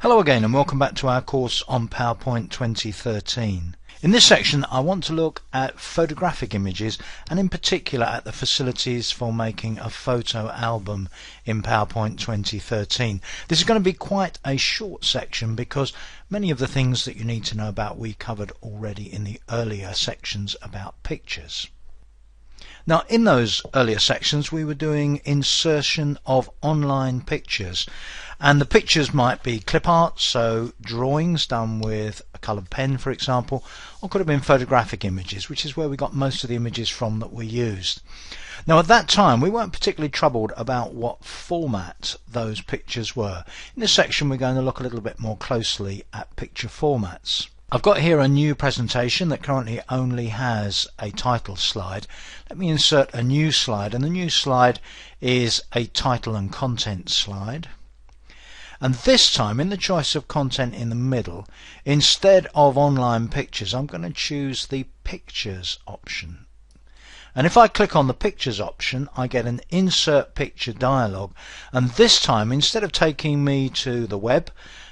Hello again and welcome back to our course on PowerPoint 2013. In this section I want to look at photographic images and in particular at the facilities for making a photo album in PowerPoint 2013. This is going to be quite a short section because many of the things that you need to know about we covered already in the earlier sections about pictures. Now in those earlier sections we were doing insertion of online pictures, and the pictures might be clip art, so drawings done with a coloured pen for example, or could have been photographic images, which is where we got most of the images from that we used. Now at that time we weren't particularly troubled about what format those pictures were. In this section we're going to look a little bit more closely at picture formats. I've got here a new presentation that currently only has a title slide. Let me insert a new slide, and the new slide is a title and content slide. And this time, in the choice of content in the middle, instead of online pictures, I'm going to choose the pictures option. And if I click on the pictures option, I get an insert picture dialog, and this time instead of taking me to the web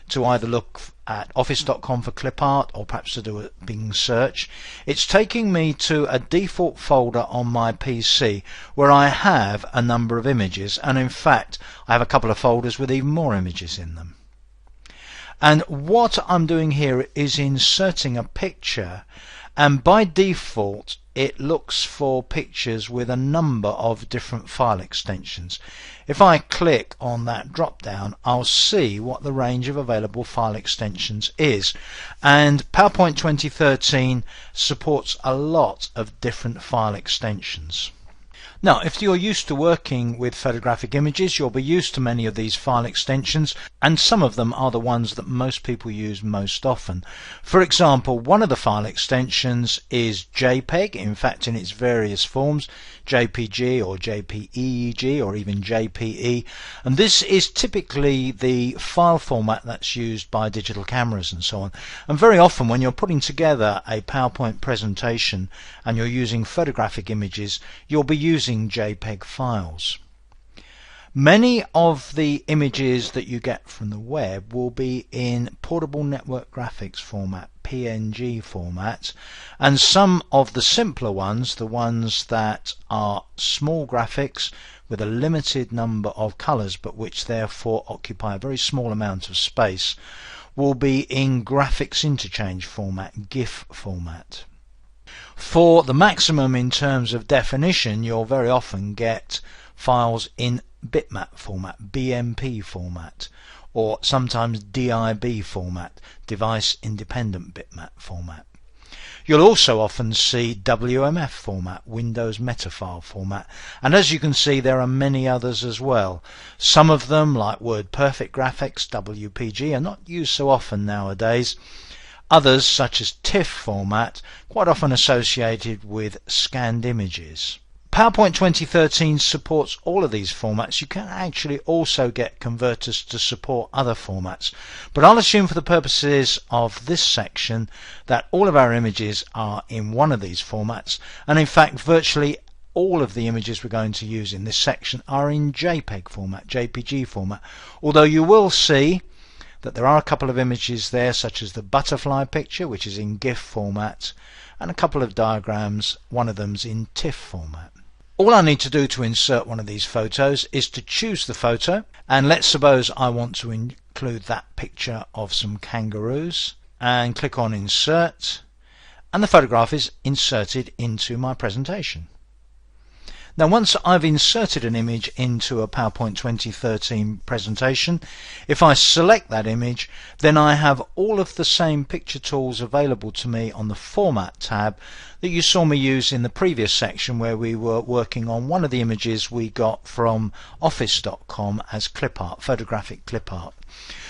to either look at office.com for clip art or perhaps to do a Bing search, it's taking me to a default folder on my PC where I have a number of images, and in fact I have a couple of folders with even more images in them. And what I'm doing here is inserting a picture, and by default it looks for pictures with a number of different file extensions. If I click on that drop down, I'll see what the range of available file extensions is, and PowerPoint 2013 supports a lot of different file extensions. Now, if you're used to working with photographic images, you'll be used to many of these file extensions, and some of them are the ones that most people use most often. For example, one of the file extensions is JPEG, in fact in its various forms, JPG or JPEG or even JPE, and this is typically the file format that's used by digital cameras and so on. And very often when you're putting together a PowerPoint presentation and you're using photographic images, you'll be using JPEG files. Many of the images that you get from the web will be in portable network graphics format, PNG format, and some of the simpler ones, the ones that are small graphics with a limited number of colors but which therefore occupy a very small amount of space, will be in graphics interchange format, GIF format. For the maximum in terms of definition, you'll very often get files in bitmap format, BMP format, or sometimes DIB format, device independent bitmap format. You'll also often see WMF format, Windows Metafile format, and as you can see there are many others as well. Some of them, like WordPerfect Graphics, WPG, are not used so often nowadays. Others, such as TIFF format, quite often associated with scanned images. PowerPoint 2013 supports all of these formats. You can actually also get converters to support other formats, but I'll assume for the purposes of this section that all of our images are in one of these formats, and in fact virtually all of the images we're going to use in this section are in JPEG format, JPG format, although you will see that there are a couple of images there, such as the butterfly picture, which is in GIF format, and a couple of diagrams, one of them's in TIFF format. All I need to do to insert one of these photos is to choose the photo, and let's suppose I want to include that picture of some kangaroos, and click on Insert, and the photograph is inserted into my presentation. Now once I've inserted an image into a PowerPoint 2013 presentation, if I select that image, then I have all of the same picture tools available to me on the Format tab that you saw me use in the previous section where we were working on one of the images we got from office.com as clip art, photographic clip art.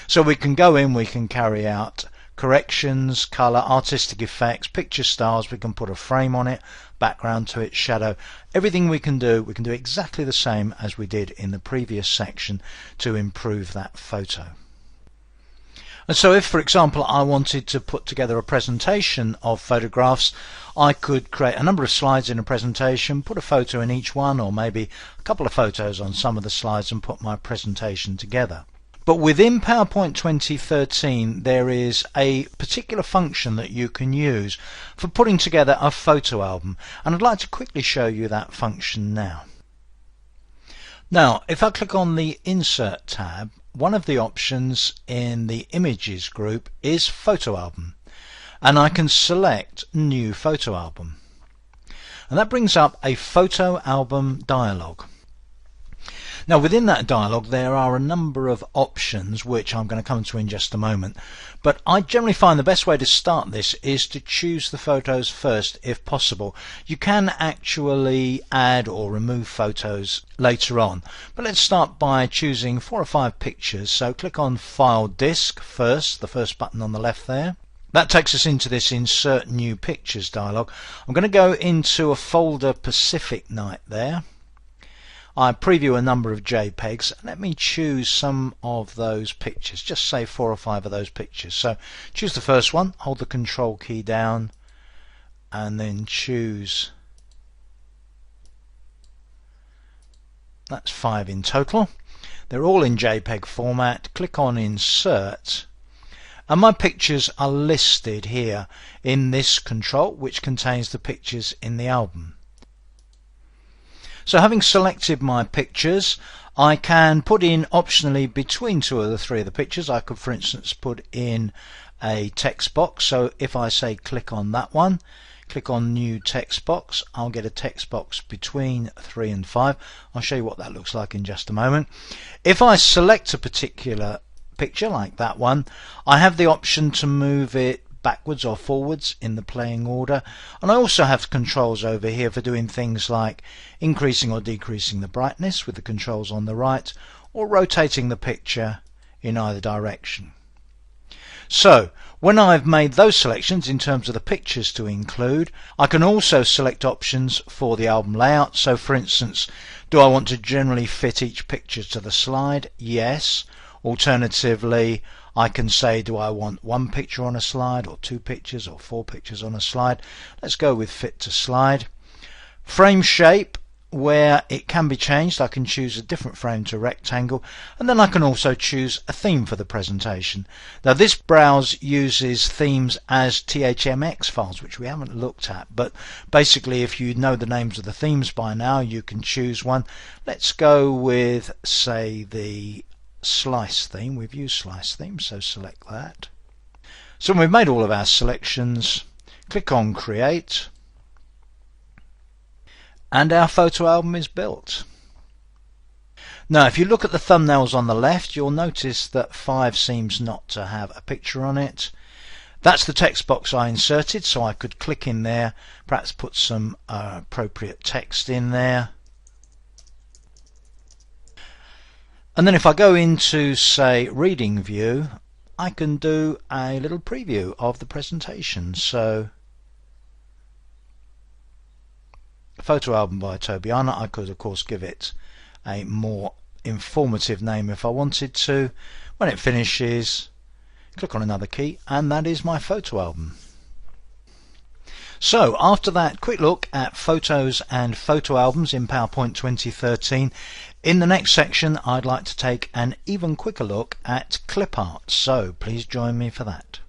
So we can go in, we can carry out corrections, color, artistic effects, picture styles, we can put a frame on it, background to it, shadow, everything we can do exactly the same as we did in the previous section to improve that photo. And so if, for example, I wanted to put together a presentation of photographs, I could create a number of slides in a presentation, put a photo in each one, or maybe a couple of photos on some of the slides and put my presentation together. But within PowerPoint 2013 there is a particular function that you can use for putting together a photo album, and I'd like to quickly show you that function now. Now if I click on the Insert tab, one of the options in the Images group is Photo Album, and I can select New Photo Album, and that brings up a photo album dialog. Now within that dialog there are a number of options which I'm going to come to in just a moment, but I generally find the best way to start this is to choose the photos first if possible. You can actually add or remove photos later on, but let's start by choosing 4 or 5 pictures. So click on File Disk first, the first button on the left there. That takes us into this Insert New Pictures dialog. I'm going to go into a folder Pacific Night there. I preview a number of JPEGs. Let me choose some of those pictures, just say 4 or 5 of those pictures. So choose the first one, hold the Control key down, and then choose, that's 5 in total. They're all in JPEG format. Click on Insert, and my pictures are listed here in this control, which contains the pictures in the album. So having selected my pictures, I can put in optionally between 2 of the 3 of the pictures. I could for instance put in a text box. So if I say click on that one, click on New Text Box, I'll get a text box between 3 and 5. I'll show you what that looks like in just a moment. If I select a particular picture like that one, I have the option to move it backwards or forwards in the playing order, and I also have controls over here for doing things like increasing or decreasing the brightness with the controls on the right, or rotating the picture in either direction. So when I've made those selections in terms of the pictures to include, I can also select options for the album layout. So for instance, do I want to generally fit each picture to the slide? Yes. Alternatively, I can say, do I want 1 picture on a slide, or 2 pictures, or 4 pictures on a slide? Let's go with fit to slide. Frame shape, where it can be changed, I can choose a different frame to rectangle, and then I can also choose a theme for the presentation. Now this browse uses themes as THMX files, which we haven't looked at, but basically if you know the names of the themes by now, you can choose one. Let's go with, say, the Slice theme. We've used Slice theme, so select that. So when we've made all of our selections, click on Create, and our photo album is built. Now if you look at the thumbnails on the left, you'll notice that 5 seems not to have a picture on it. That's the text box I inserted, so I could click in there, perhaps put some appropriate text in there. And then if I go into, say, Reading View, I can do a little preview of the presentation. So, photo album by Tobiana. I could of course give it a more informative name if I wanted to. When it finishes, click on another key, and that is my photo album. So after that quick look at photos and photo albums in PowerPoint 2013, in the next section I'd like to take an even quicker look at clip art, so please join me for that.